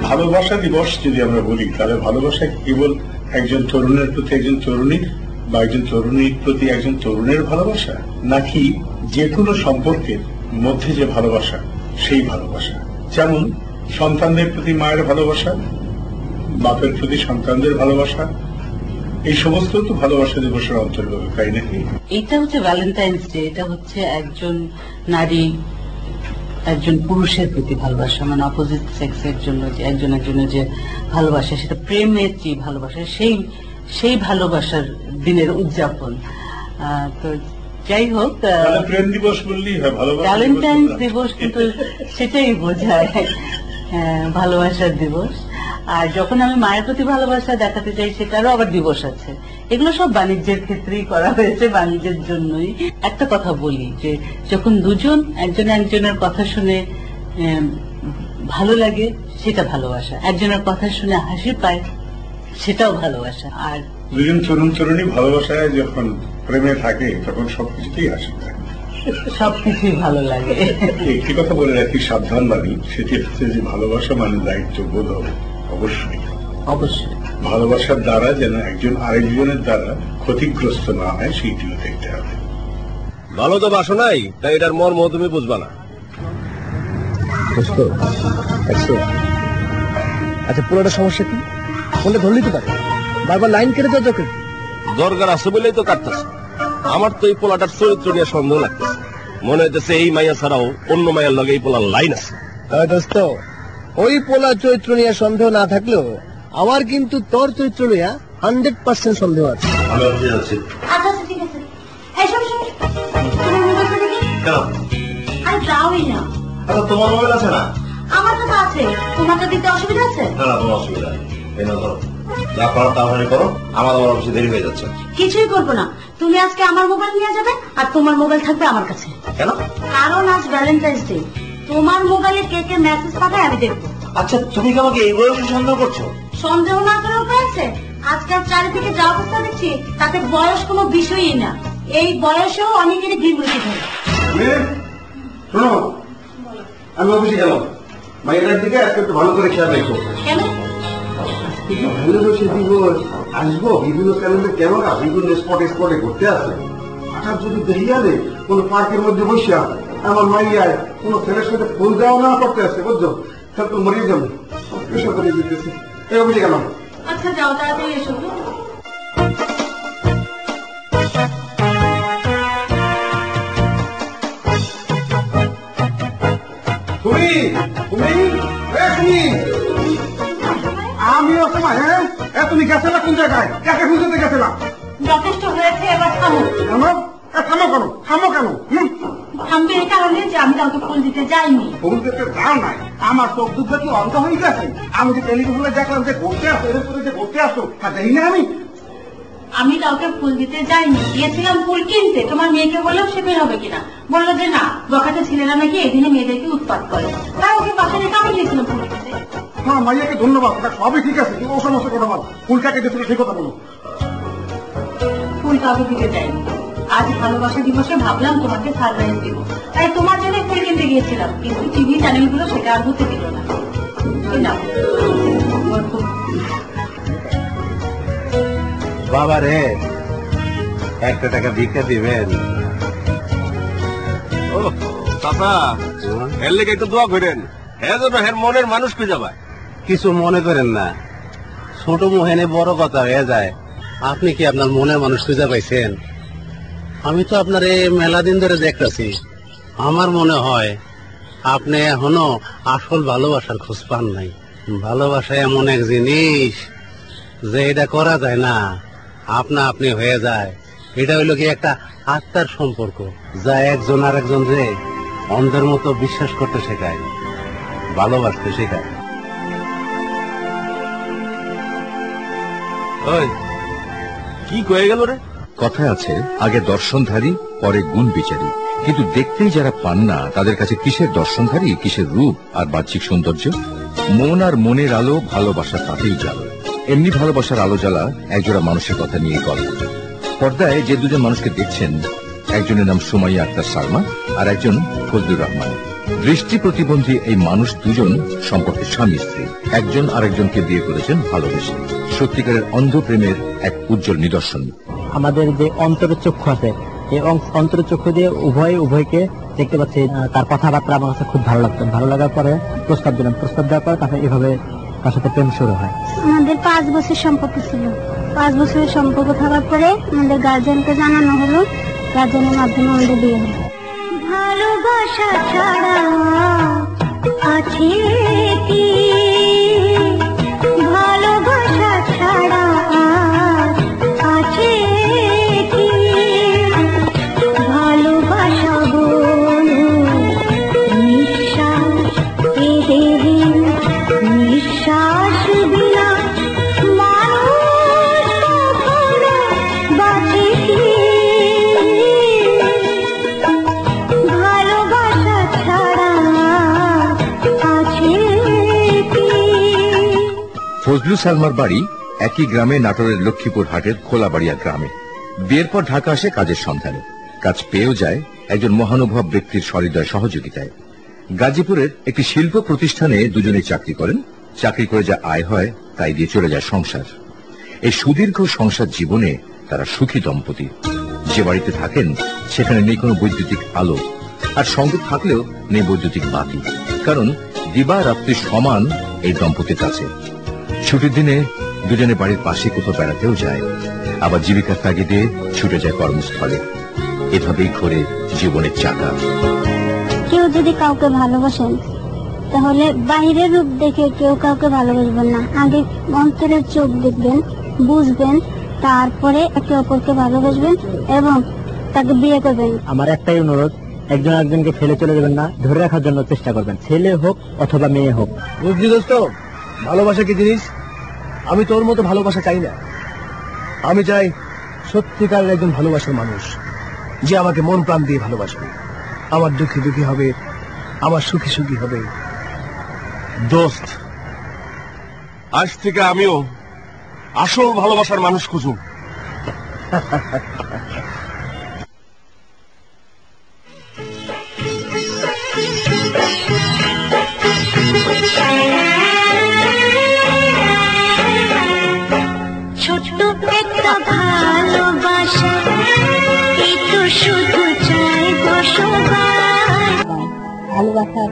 ভালোবাসা দিবস যদি আমরা বলি, তাহলে ভালোবাসা কেবল একজন তরুণের প্রতি একজন তরুণীর বা একজন তরুণীর প্রতি একজন তরুণের ভালোবাসা, নাকি যে কোনো সম্পর্কের মধ্যে যে ভালোবাসা সেই ভালোবাসা? যেমন সন্তানদের প্রতি মায়ের ভালোবাসা, বাপের প্রতি সন্তানদের ভালোবাসা, এই সমস্ত তো ভালোবাসা দিবসের অন্তর্গত, তাই নাকি? এটা হচ্ছে ভ্যালেন্টাইন্স ডে, এটা হচ্ছে একজন নারী একজন পুরুষের প্রতি ভালোবাসা, মানে অপোজিট সেক্সের জন্য যে একজন একজনের যে ভালোবাসা, সেটা প্রেমের যে ভালোবাসা, সেই ভালোবাসার দিনের উদযাপন। তো যাই হোক, প্রেম দিবস বললেই হয়, ভ্যালেন্টাইন্স দিবস কিন্তু সেটাই বোঝায়, ভালোবাসার দিবস। আর যখন আমি মায়ের প্রতি ভালোবাসা দেখাতে চাই, সেটারও আবার দিবস আছে। এগুলো সব বাণিজ্যের ক্ষেত্রেই করা হয়েছে, বাণিজ্যের জন্যই। একটা কথা বলি যে যখন দুজন একজন একজনের কথা শুনে ভালো লাগে, সেটা ভালোবাসা। একজনের কথা শুনে হাসি পায়, সেটাও ভালোবাসা। আর দুজন তরুণ তরুণী ভালোবাসায় যখন প্রেমে থাকে, তখন সবকিছুতেই হাসি পায়, সবকিছুই ভালো লাগে। একটি কথা বলে রাখি, সাবধান বাণী, সেটি হচ্ছে যে ভালোবাসা মানে দায়িত্ববোধ হবে। অবশ্যই অবশ্যই ভালোবাসার দ্বারা যেন একজন আরেকজনের দ্বারা ক্ষতিগ্রস্ত না হয়, সেইটিও দেখতে হবে। ভালো তো বাসো নাই, তাই এটার মর্ম তুমি বুঝবা না। আচ্ছা, পুরোটা সমস্যা কি? ফোনটা ধরলেই তো পারে, বারবার লাইন কেটে দেওয়া দরকার। দরকার আছে বলেই তো কাটতেছে। আমার তো এই পোলাটার চরিত্র নিয়ে সন্দেহ লাগতেছে। মনে হইতেছে এই মাইয়া ছাড়াও অন্য মায়ের লগে এই পোলার লাইন আছে। দোস্ত, ওই পোলা চরিত্র নিয়ে সন্দেহ না থাকলেও আমার কিন্তু তোর চরিত্র নিয়ে 100% সন্দেহ আছে। আচ্ছা ঠিক আছে। যাওই না। তোমার মোবাইল আছে না? আমার কাছে আছে। তোমার দিতে অসুবিধা আছে? না, তোমার অসুবিধা নেই। যা করো তাড়াতাড়ি করো, আমার অফিসে দেরি হয়ে যাচ্ছে। কিছুই করবো না, তুমি আজকে আমার মোবাইল নিয়ে যাবে, আর তোমার মোবাইল থাকবে আমার কাছে। কেন? কারণ আজ ভ্যালেন্টাইন্স ডে, তোমার মোবাইলে কে কে মেসেজ পাঠায় আমি দেখবো। আচ্ছা, তুমি কি আমাকে এই বয়সে সন্দেহ করছো? সন্দেহ না করার উপায় আছে? আজকাল চারিদিকে যা অবস্থা দেখছি, তাতে বয়স কোনো বিষয়ই না। এই বয়সেও অনেকেরই বিমূর্তি ধরে। শোনো, আমি অফিসে গেলাম, মাইয়াটার দিকে একটু ভালো করে খেয়াল রেখো। কেন? ভালোবাসে দিবস আসবো, বিভিন্ন চ্যানেলের ক্যামেরা বিভিন্ন স্পটে ঘুরতে আসে। হঠাৎ যদি দেখিয়ালে কোন পার্কের মধ্যে বসিয়া আমার মাইয়ায় কোন ছেলের সাথে ফুল দেওয়া না করতে আসে, বুঝছো, তাহলে তো মরিয়ে যাবো। পেশা করে দিতেছে। এই অফিসে গেলাম। আচ্ছা যাও, তাড়াতাড়ি এসো। আমিও সময়, হ্যাঁ, তুমি গেছিলা কোন জায়গায়? কাকে খুঁজতে গেছিলাম? যথেষ্ট হয়েছে, এবার থামো। থামো কেন? থামো কেন? থামবে এই কারণে যে আমি কাউকে ফুল দিতে যাইনি। ফুল দিতে যাও নাই? আমার চোখ দুধ কি অন্ধ হয়ে গেছে? আমি যে টেলিভিশনে দেখলাম যে ঘুরতে আসো, এরপরে যে ঘুরতে আসো, তা দেখি না আমি কাউকে ফুল দিতে যাইনি, গিয়েছিলাম ফুল কিনতে। তোমার মেয়েকে বললাম সে বের হবে কিনা, বললো যে না, বখাতে ছেলেরা নাকি এদিনে মেয়েদেরকে উৎপাত করে, তাই ওকে পাশে রেখে আমি গিয়েছিলাম ফুল কিনতে। হ্যাঁ, মাইয়াকে ধন্যবাদ, সবই ঠিক আছে, ও সমস্ত কথা বল। ফুল কাকে দিয়েছিল সেই কথা বলো। ফুল কাউকে দিতে যাইনি। আজ ভালোবাসা দিবসে ভাবলাম তোমাকে সারপ্রাইজ দিব, তাই তোমার জন্য ফুল কিনতে গিয়েছিলাম, কিন্তু টিভি চ্যানেলগুলো সেটা আর হতে দিল না। বাবা রে, 1 টাকা ভিক্ষা দিবেন? ও চাচা, এর লেগে একটু দোয়া করেন, হ্যাঁ যেন হ্যাঁ মনের মানুষ খুঁজে পায়। কিছু মনে করেন না, ছোট মোহেনে বড় কথা হয়ে যায়। আপনি কি আপনার মনের মানুষ খুঁজে পাইছেন? আমি তো আপনার এই মেলা দিন ধরে দেখতেছি। আমার মনে হয় আপনি এখনো আসল ভালোবাসার খোঁজ পান নাই। ভালোবাসা এমন এক জিনিস যে এটা করা যায় না, আপনা আপনি হয়ে যায়। এটা হইল কি একটা আত্মার সম্পর্ক, যা একজন আর একজন যে অন্ধের মতো বিশ্বাস করতে শেখায়, ভালোবাসতে শেখায়। কি কয়ে গেল রে? কথায় আছে, আগে দর্শনধারী পরে গুণ বিচারী। কিন্তু দেখতেই যারা পান না, তাদের কাছে কিসের দর্শনধারী, কিসের রূপ আর বাহ্যিক সৌন্দর্য? মন আর মনের আলো, ভালোবাসা তাতেই জ্বালো। এমনি ভালোবাসার আলো জ্বালা একজোড়া মানুষের কথা নিয়ে গল্প। পর্দায় যে দুজন মানুষকে দেখছেন, একজনের নাম সুমাইয়া আক্তার সালমা আর একজন ফজলুর রহমান। দৃষ্টি প্রতিবন্ধী এই মানুষ দুজন সম্পর্কে স্বামী স্ত্রী, একজন আরেকজনকে বিয়ে করেছেন ভালোবেসে। সত্যিকারের অন্ধ প্রেমের এক উজ্জ্বল নিদর্শন। আমাদের যে অন্তরের চক্ষু আছে, এই অন্তরের চক্ষু দিয়ে উভয়কে দেখতে পাচ্ছি। তার কথাবার্তা আমার কাছে খুব ভালো লাগতো। ভালো লাগার পরে প্রস্তাব দিলাম। প্রস্তাব দেওয়ার পর তারপরে এভাবে তার সাথে প্রেম শুরু হয়। আমাদের 5 বছর সম্পর্ক ছিল। 5 বছরের সম্পর্ক থাকার পরে আমাদের গার্জিয়ানকে জানানো হলো, গার্জিয়ানের মাধ্যমে আমাদের বিয়ে হলো। ভালোবাসা ছাড়া আছে কি, ভালোবাসা ছাড়া আছে কি, ভালোবাসা বলো নিঃশ্বাস এ দেবে, নিঃশ্বাস বিনা মানুষ কখনো বাঁচে কি, ভালোবাসা ছাড়া আছে কি। ফজলু সালমার বাড়ি একই গ্রামে, নাটোরের লক্ষ্মীপুর হাটের খোলাবাড়িয়া গ্রামে। বিয়ের পর ঢাকা আসে কাজের সন্ধানে। কাজ পেয়েও যায় একজন মহানুভব ব্যক্তির সহৃদয় সহযোগিতায়। গাজীপুরের একটি শিল্প প্রতিষ্ঠানে দুজনেই চাকরি করেন। চাকরি করে যা আয় হয় তাই দিয়ে চলে যায় সংসার। এই সুদীর্ঘ সংসার জীবনে তারা সুখী দম্পতি। যে বাড়িতে থাকেন সেখানে নেই কোনো বৈদ্যুতিক আলো, আর সঙ্গে থাকলেও নেই বৈদ্যুতিক বাতি, কারণ দিবা রাত্রি সমান এই দম্পতির কাছে। ছুটির দিনে দুজনে বাড়ির পাশে কোথাও বেড়াতেও যায়, আবার জীবিকার তাগিদে ছুটে যায় কর্মস্থলে। এভাবেই ঘোরে জীবনের চাকা। কেউ যদি কাউকে ভালোবাসেন তাহলে বাইরের রূপ দেখে কেউ কাউকে ভালোবাসবেন না। আগে অন্তরের চোখ দেখবেন, বুঝবেন, তারপরে একে অপরকে ভালোবাসবেন এবং তাকে বিয়ে করবেন। আমার একটাই অনুরোধ, একজন একজনকে ফেলে চলে যাবেন না, ধরে রাখার জন্য চেষ্টা করবেন, ছেলে হোক অথবা মেয়ে হোক। বুঝলি দোস্ত, ভালোবাসা কি জিনিস? আমি তোর মতো ভালোবাসা চাই না। আমি চাই সত্যিকারের একজন ভালোবাসার মানুষ, যে আমাকে মন প্রাণ দিয়ে ভালোবাসবে। আমার দুঃখী দুঃখী হবে, আমার সুখী সুখী হবে। দোস্ত, আজ থেকে আমিও আসল ভালোবাসার মানুষ খুঁজুম। ছোট্ট একটা ভালোবাসা, এই তো শুধু চাই গো সবাই। ভালোবাসা